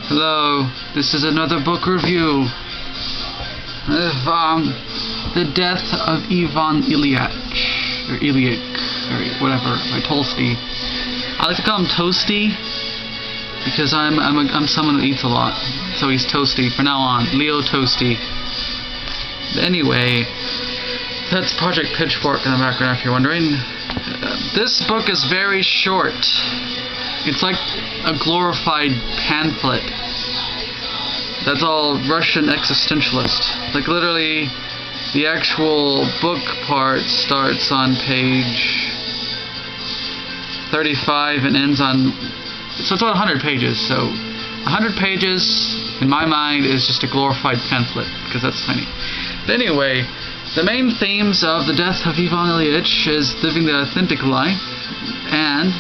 Hello, this is another book review of The Death of Ivan Ilyich, or Ilyich, or whatever, by Tolstoy. I like to call him Toasty because I'm someone who eats a lot, so he's Toasty from now on, Leo Toasty. Anyway, that's Project Pitchfork in the background if you're wondering. This book is very short. It's like a glorified pamphlet. That's all Russian existentialist. Like literally, the actual book part starts on page 35 and ends on... So it's about 100 pages. So 100 pages, in my mind, is just a glorified pamphlet, because that's tiny. But anyway, the main themes of The Death of Ivan Ilyich is living the authentic life and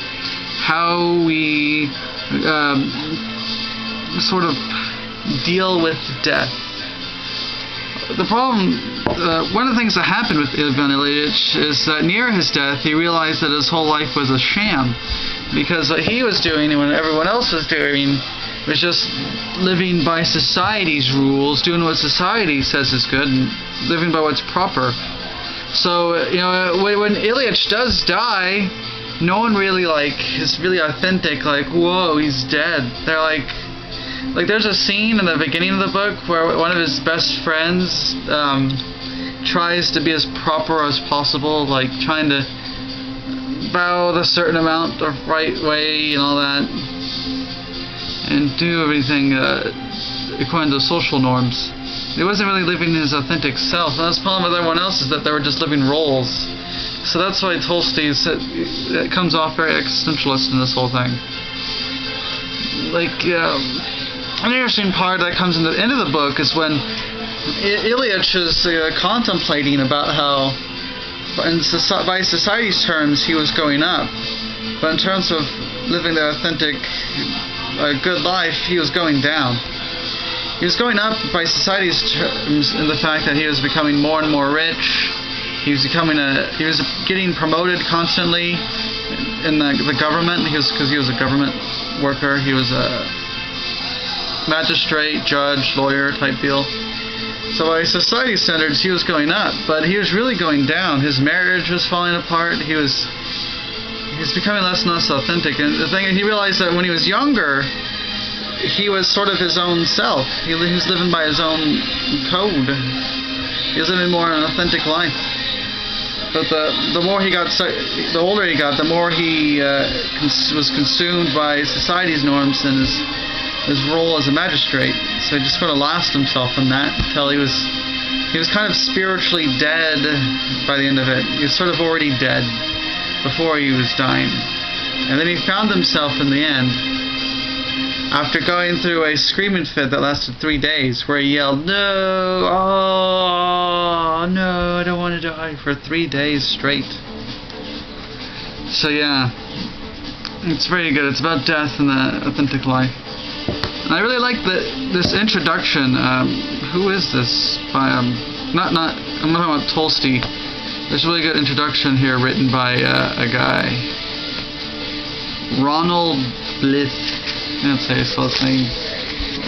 how we sort of deal with death. The problem, one of the things that happened with Ivan Ilyich is that near his death he realized that his whole life was a sham, because what he was doing and what everyone else was doing was just living by society's rules, doing what society says is good, and living by what's proper. So, you know, when Ilyich does die, no one really, is really authentic, whoa, he's dead. They're like, there's a scene in the beginning of the book where one of his best friends tries to be as proper as possible, trying to bow the certain amount of right way and all that, and do everything according to social norms. He wasn't really living his authentic self. And that's the problem with everyone else, is that they were just living roles. So that's why Tolstoy it comes off very existentialist in this whole thing. An interesting part that comes in the end of the book is when Ilyich is contemplating about how, by society's terms, he was going up, but in terms of living the authentic, good life, he was going down. He was going up by society's terms in the fact that he was becoming more and more rich. He was getting promoted constantly in the government, because he was a government worker. He was a magistrate, judge, lawyer type deal. So by society standards, he was going up, but he was really going down. His marriage was falling apart. He was becoming less and less authentic. And the thing is, he realized that when he was younger, he was sort of his own self. He was living by his own code. He was living more an authentic life. But the more he got, the older he got, the more he was consumed by society's norms and his role as a magistrate. So he just sort of lost himself in that until he was kind of spiritually dead by the end of it. He was sort of already dead before he was dying. And then he found himself in the end, after going through a screaming fit that lasted 3 days, where he yelled, "No, oh no, I don't want to die," for 3 days straight. So yeah, it's very good. It's about death and the authentic life. And I really like this introduction. Who is this? By I'm not talking about Tolstoy. There's a really good introduction here written by a guy, Ronald Blyth. I can't say his last name.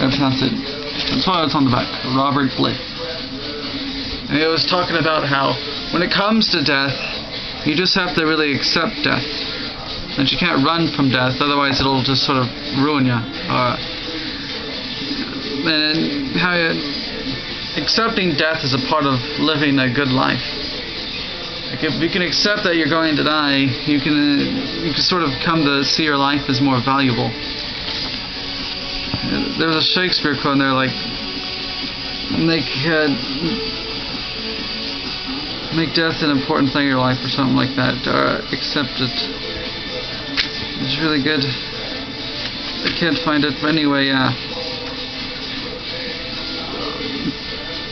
I pronounce it. That's why it's on the back. Robert Blyth. And he was talking about how when it comes to death, you just have to really accept death. And you can't run from death, otherwise it'll just sort of ruin you. And how accepting death is a part of living a good life. If you can accept that you're going to die, you can sort of come to see your life as more valuable. There's a Shakespeare quote in there, make death an important thing in your life, or something like that, or accept it. It's really good. I can't find it, but anyway, yeah.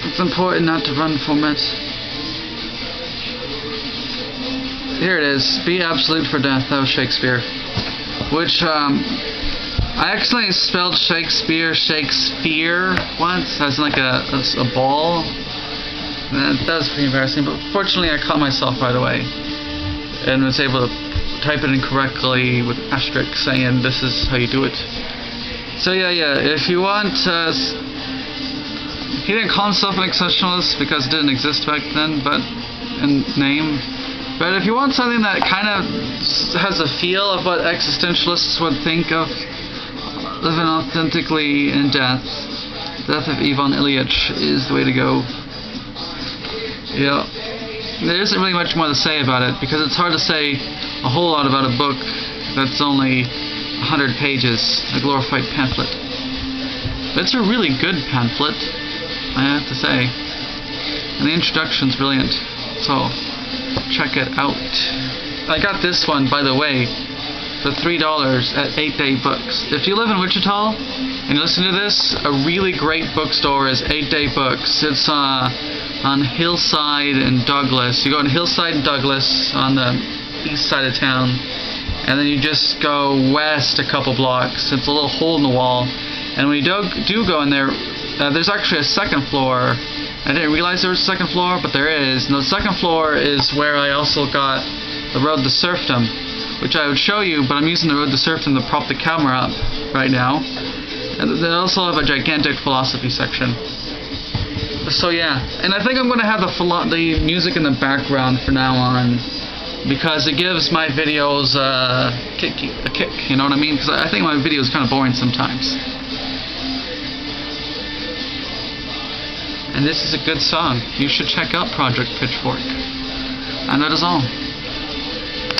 It's important not to run from it. Here it is. Be absolute for death. That was Shakespeare. Which, I accidentally spelled Shakespeare once, as in a ball. And that was pretty embarrassing, but fortunately I caught myself right away and was able to type it incorrectly with asterisk saying this is how you do it. So yeah. If you want, he didn't call himself an existentialist because it didn't exist back then, but in name. But if you want something that kind of has a feel of what existentialists would think of living authentically in death, Death of Ivan Ilyich is the way to go. Yeah. There isn't really much more to say about it because it's hard to say a whole lot about a book that's only 100 pages, a glorified pamphlet. But it's a really good pamphlet, I have to say. And the introduction's brilliant, so check it out. I got this one, by the way, for $3 at 8 Day Books. If you live in Wichita and you listen to this, a really great bookstore is 8 Day Books. It's on Hillside and Douglas. You go on Hillside and Douglas on the east side of town, and then you just go west a couple blocks. It's a little hole in the wall, and when you do go in there, there's actually a second floor. I didn't realize there was a second floor, but there is. And the second floor is where I also got the Road to Serfdom, which I would show you, but I'm using the Road to Serfdom to prop the camera up right now. And they also have a gigantic philosophy section. So yeah, and I think I'm going to have the music in the background from now on, because it gives my videos a kick, you know what I mean? Because I think my video is kind of boring sometimes. And this is a good song. You should check out Project Pitchfork. And that is all.